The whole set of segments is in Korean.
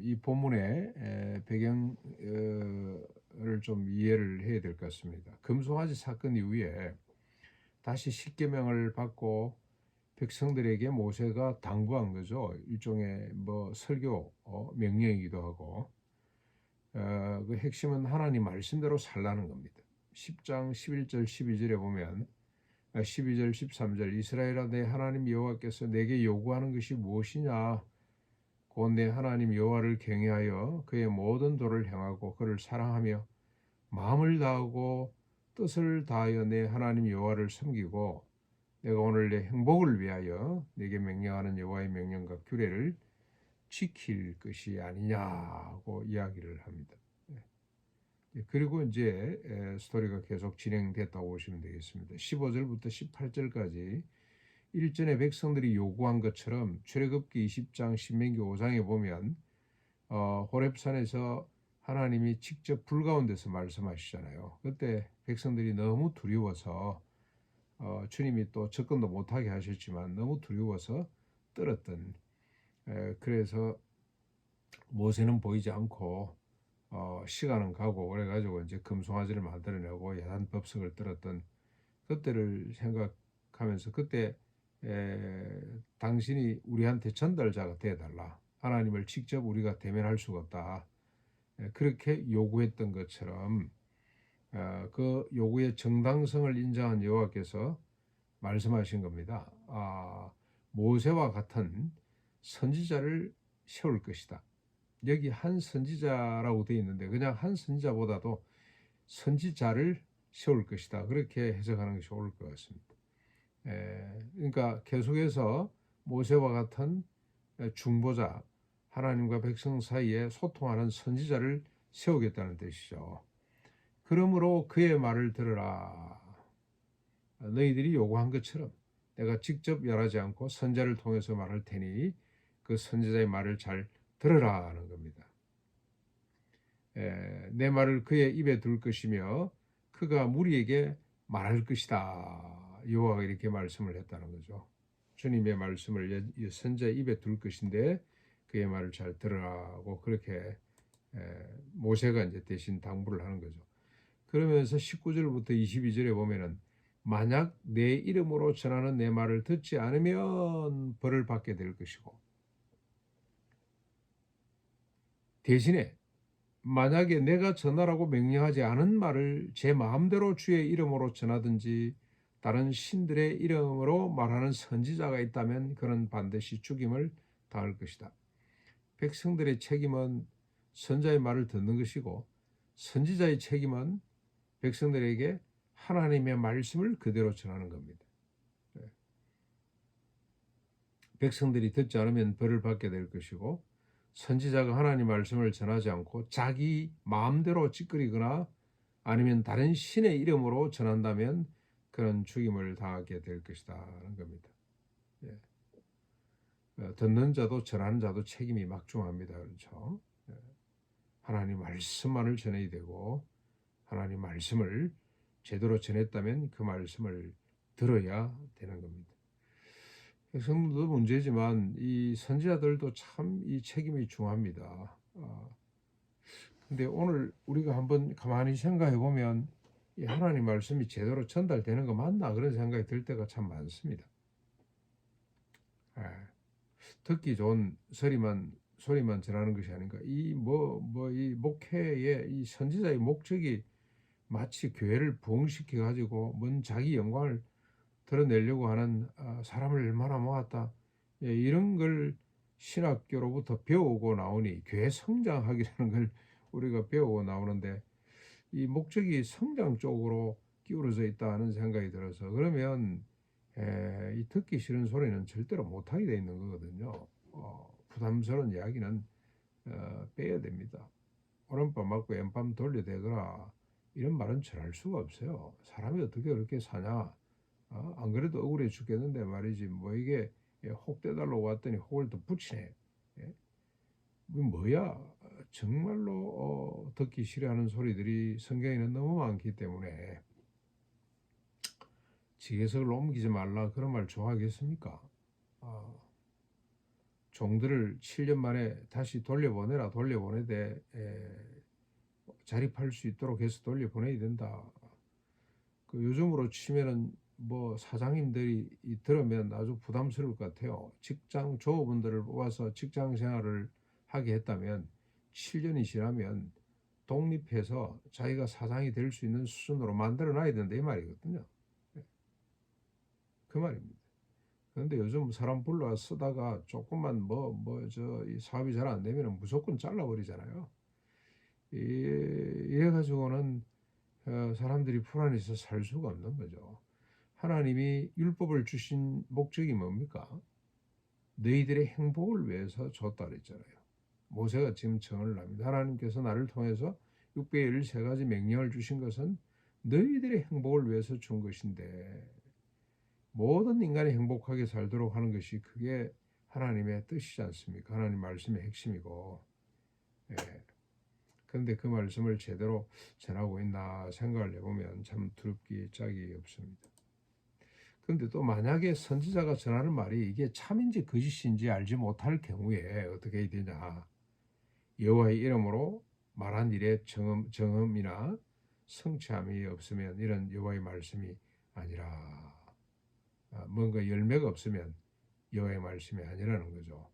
이 본문의 배경을 좀 이해를 해야 될 것 같습니다. 금송아지 사건 이후에 다시 십계명을 받고 백성들에게 모세가 당부한 거죠. 일종의 설교 명령이기도 하고 그 핵심은 하나님 말씀대로 살라는 겁니다. 10장 11절 12절에 보면 12절 13절 이스라엘아 내 하나님 여호와께서 내게 요구하는 것이 무엇이냐 곧 내 하나님 여호와를 경외하여 그의 모든 도를 행하고 그를 사랑하며 마음을 다하고 뜻을 다하여 내 하나님 여호와를 섬기고 내가 오늘 내 행복을 위하여 내게 명령하는 여호와의 명령과 규례를 지킬 것이 아니냐고 이야기를 합니다. 그리고 이제 스토리가 계속 진행됐다고 보시면 되겠습니다. 15절부터 18절까지 일전에 백성들이 요구한 것처럼 출애굽기 20장 신명기 5장에 보면 호렙산에서 하나님이 직접 불 가운데서 말씀하시잖아요. 그때 백성들이 너무 두려워서 주님이 또 접근도 못하게 하셨지만 너무 두려워서 떨었던 그래서 모세는 보이지 않고 시간은 가고 그래가지고 이제 금송아지를 만들어내고 야단 법석을 떨었던 그때를 생각하면서 그때 당신이 우리한테 전달자가 되어달라. 하나님을 직접 우리가 대면할 수가 없다. 그렇게 요구했던 것처럼 그 요구의 정당성을 인정한 여호와께서 말씀하신 겁니다. 모세와 같은 선지자를 세울 것이다. 여기 한 선지자라고 되어 있는데 그냥 한 선지자보다도 선지자를 세울 것이다. 그렇게 해석하는 것이 옳을 것 같습니다. 그러니까 계속해서 모세와 같은 중보자, 하나님과 백성 사이에 소통하는 선지자를 세우겠다는 뜻이죠. 그러므로 그의 말을 들으라. 너희들이 요구한 것처럼 내가 직접 멸하지 않고 선지자를 통해서 말할 테니 그 선지자의 말을 잘 들으라 하는 겁니다. 내 말을 그의 입에 둘 것이며 그가 무리에게 말할 것이다. 여호와가 이렇게 말씀을 했다는 거죠. 주님의 말씀을 선지자의 입에 둘 것인데 그의 말을 잘 들으라고 그렇게 모세가 이제 대신 당부를 하는 거죠. 그러면서 19절부터 22절에 보면은 만약 내 이름으로 전하는 내 말을 듣지 않으면 벌을 받게 될 것이고 대신에 만약에 내가 전하라고 명령하지 않은 말을 제 마음대로 주의 이름으로 전하든지 다른 신들의 이름으로 말하는 선지자가 있다면 그는 반드시 죽임을 당할 것이다. 백성들의 책임은 선자의 말을 듣는 것이고 선지자의 책임은 백성들에게 하나님의 말씀을 그대로 전하는 겁니다. 백성들이 듣지 않으면 벌을 받게 될 것이고 선지자가 하나님 말씀을 전하지 않고 자기 마음대로 찌끄리거나 아니면 다른 신의 이름으로 전한다면 그런 죽임을 당하게 될 것이다 하는 겁니다. 듣는 자도 전하는 자도 책임이 막중합니다. 그렇죠? 하나님 말씀만을 전해야 되고 하나님 말씀을 제대로 전했다면 그 말씀을 들어야 되는 겁니다. 백성들도 문제지만 이 선지자들도 참 이 책임이 중합니다. 근데 오늘 우리가 한번 가만히 생각해 보면 이 하나님 말씀이 제대로 전달되는 거 맞나 그런 생각이 들 때가 참 많습니다. 듣기 좋은 소리만 전하는 것이 아닌가. 이 목회의 이 선지자의 목적이 마치 교회를 부흥시켜 가지고 뭔 자기 영광을 드러내려고 하는 사람을 얼마나 모았다. 이런 걸 신학교로부터 배우고 나오니 교회 성장하기라는 걸 우리가 배우고 나오는데 이 목적이 성장 쪽으로 기울어져 있다는 생각이 들어서 그러면 이 듣기 싫은 소리는 절대로 못하게 돼 있는 거거든요. 부담스러운 이야기는 빼야 됩니다. 오른밤 맞고 왼밤 돌려대거라 이런 말은 전할 수가 없어요. 사람이 어떻게 그렇게 사냐. 안 그래도 억울해 죽겠는데 말이지 뭐 이게 혹 떼달라고 왔더니 혹을 더 붙이네. 뭐야 정말로 듣기 싫어하는 소리들이 성경에는 너무 많기 때문에 지게석을 옮기지 말라 그런 말 좋아하겠습니까? 종들을 7년 만에 다시 돌려보내되 자립할 수 있도록 해서 돌려보내야 된다. 그 요즘으로 치면은 뭐 사장님들이 들으면 아주 부담스러울 것 같아요. 직장 조업원들을 뽑아서 직장 생활을 하게 했다면 7년이 지나면 독립해서 자기가 사장이 될 수 있는 수준으로 만들어 놔야 된다 이 말이거든요. 그 말입니다. 그런데 요즘 사람 불러 쓰다가 조금만 사업이 잘 안 되면 무조건 잘라버리잖아요. 이래가지고는 사람들이 불안해서 살 수가 없는 거죠. 하나님이 율법을 주신 목적이 뭡니까? 너희들의 행복을 위해서 줬다 그랬잖아요. 모세가 지금 증언을 합니다. 하나님께서 나를 통해서 600일 세 가지 명령을 주신 것은 너희들의 행복을 위해서 준 것인데 모든 인간이 행복하게 살도록 하는 것이 그게 하나님의 뜻이지 않습니까? 하나님 말씀의 핵심이고 예. 그런데 그 말씀을 제대로 전하고 있나 생각을 해보면 참 두렵기 짝이 없습니다. 그런데 또 만약에 선지자가 전하는 말이 이게 참인지 거짓인지 알지 못할 경우에 어떻게 해야 되냐. 여호와의 이름으로 말한 일에 정음이나 성취함이 없으면 이런 여호와의 말씀이 아니라 뭔가 열매가 없으면 여호와의 말씀이 아니라는 거죠.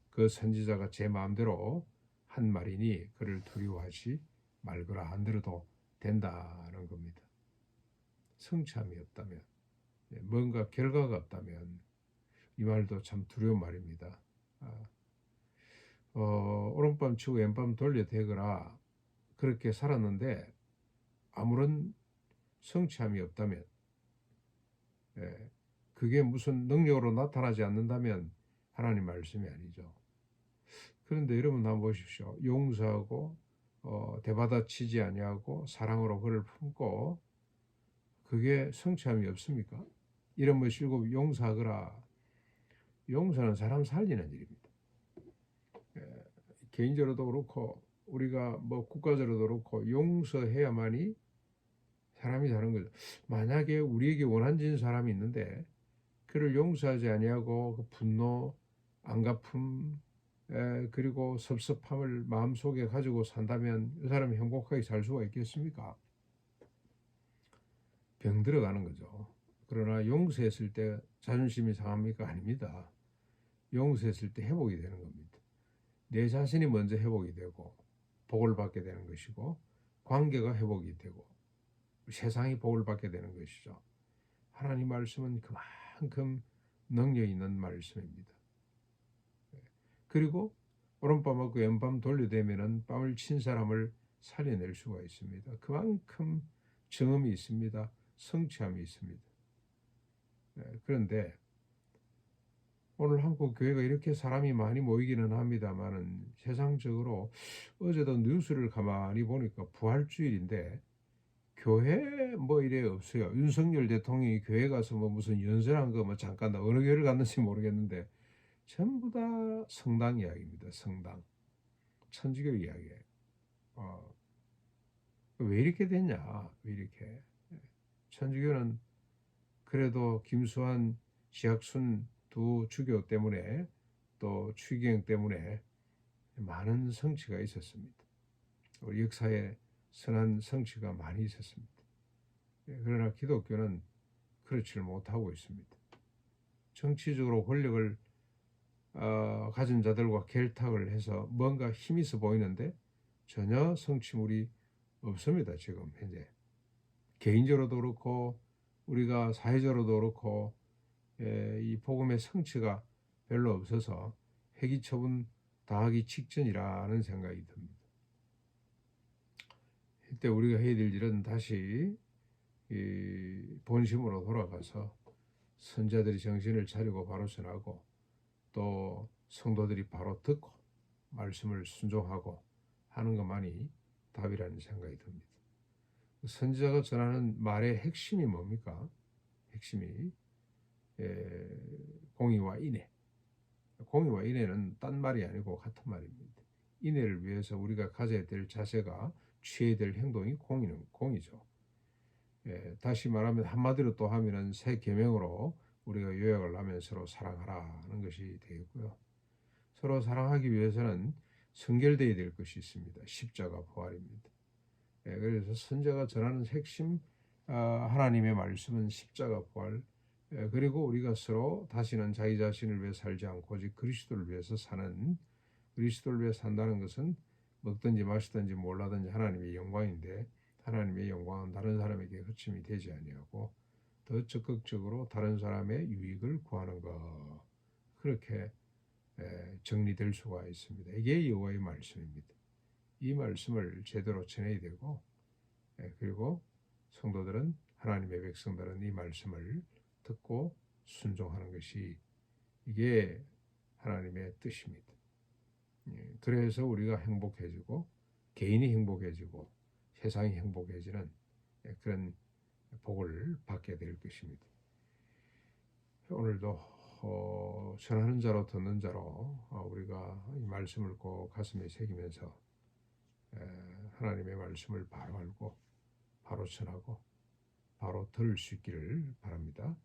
그 선지자가 제 마음대로 한 말이니 그를 두려워하지 말거라 안 들어도 된다는 겁니다. 성취함이 없다면 뭔가 결과가 없다면 이 말도 참 두려운 말입니다. 오른밤 치고 왼밤 돌려대거라 그렇게 살았는데 아무런 성취함이 없다면 그게 무슨 능력으로 나타나지 않는다면 하나님 말씀이 아니죠. 그런데 여러분 한번 보십시오. 용서하고 대받아치지 아니하고 사랑으로 그를 품고 그게 성취함이 없습니까? 이런 것 실고 용서하거라. 용서는 사람 살리는 일입니다. 개인적으로도 그렇고 우리가 뭐 국가적으로도 그렇고 용서해야만이 사람이 사는 거죠. 만약에 우리에게 원한진 사람이 있는데 그를 용서하지 아니하고 그 분노, 안갚음 그리고 섭섭함을 마음속에 가지고 산다면 이 사람이 행복하게 살 수가 있겠습니까? 병 들어가는 거죠. 그러나 용서했을 때 자존심이 상합니까? 아닙니다. 용서했을 때 회복이 되는 겁니다. 내 자신이 먼저 회복이 되고 복을 받게 되는 것이고 관계가 회복이 되고 세상이 복을 받게 되는 것이죠. 하나님 말씀은 그만큼 능력 있는 말씀입니다. 그리고 오른밤하고 왼밤 돌려대면은 밤을 친 사람을 살려낼 수가 있습니다. 그만큼 정음이 있습니다. 성취함이 있습니다. 그런데 오늘 한국 교회가 이렇게 사람이 많이 모이기는 합니다만은 세상적으로 어제도 뉴스를 가만히 보니까 부활주일인데 교회 뭐 이래 없어요. 윤석열 대통령이 교회 가서 뭐 무슨 연설한 거 뭐 잠깐 어느 교회를 갔는지 모르겠는데 전부 다 성당 이야기입니다. 성당. 천주교 이야기예요. 왜 이렇게 됐냐? 왜 이렇게? 천주교는 그래도 김수환, 지학순 두 주교 때문에 또 추기경 때문에 많은 성취가 있었습니다. 우리 역사에 선한 성취가 많이 있었습니다. 그러나 기독교는 그렇지를 못하고 있습니다. 정치적으로 권력을 가진 자들과 결탁을 해서 뭔가 힘이 있어 보이는데 전혀 성취물이 없습니다. 지금 현재 개인적으로도 그렇고 우리가 사회적으로도 그렇고 이 복음의 성취가 별로 없어서 회기처분 당하기 직전이라는 생각이 듭니다. 이때 우리가 해야 될 일은 다시 이 본심으로 돌아가서 선자들이 정신을 차리고 바로 전하고 또 성도들이 바로 듣고 말씀을 순종하고 하는 것만이 답이라는 생각이 듭니다. 선지자가 전하는 말의 핵심이 뭡니까? 핵심이 공의와 인애. 공의와 인애는 딴 말이 아니고 같은 말입니다. 인애를 위해서 우리가 가져야 될 자세가 취해야 될 행동이 공이죠. 다시 말하면 한마디로 또 하면은 새 계명으로 우리가 요약을 하면 서로 사랑하라는 것이 되겠고요. 서로 사랑하기 위해서는 성결되어야 될 것이 있습니다. 십자가 부활입니다. 그래서 선자가 전하는 핵심 하나님의 말씀은 십자가 부활, 그리고 우리가 서로 다시는 자기 자신을 위해 살지 않고 오직 그리스도를 위해서 사는, 그리스도를 위해 산다는 것은 먹든지 마시든지 몰라든지 하나님의 영광인데, 하나님의 영광은 다른 사람에게 흠이 되지 아니하고 더 적극적으로 다른 사람의 유익을 구하는 것, 그렇게 정리될 수가 있습니다. 이게 여호와의 말씀입니다. 이 말씀을 제대로 전해야 되고, 그리고 성도들은, 하나님의 백성들은 이 말씀을 듣고 순종하는 것이, 이게 하나님의 뜻입니다. 그래서 우리가 행복해지고 개인이 행복해지고 세상이 행복해지는 그런 복을 받게 될 것입니다. 오늘도 전하는 자로 듣는 자로 우리가 이 말씀을 꼭 가슴에 새기면서 하나님의 말씀을 바로 알고 바로 전하고 바로 들을 수 있기를 바랍니다.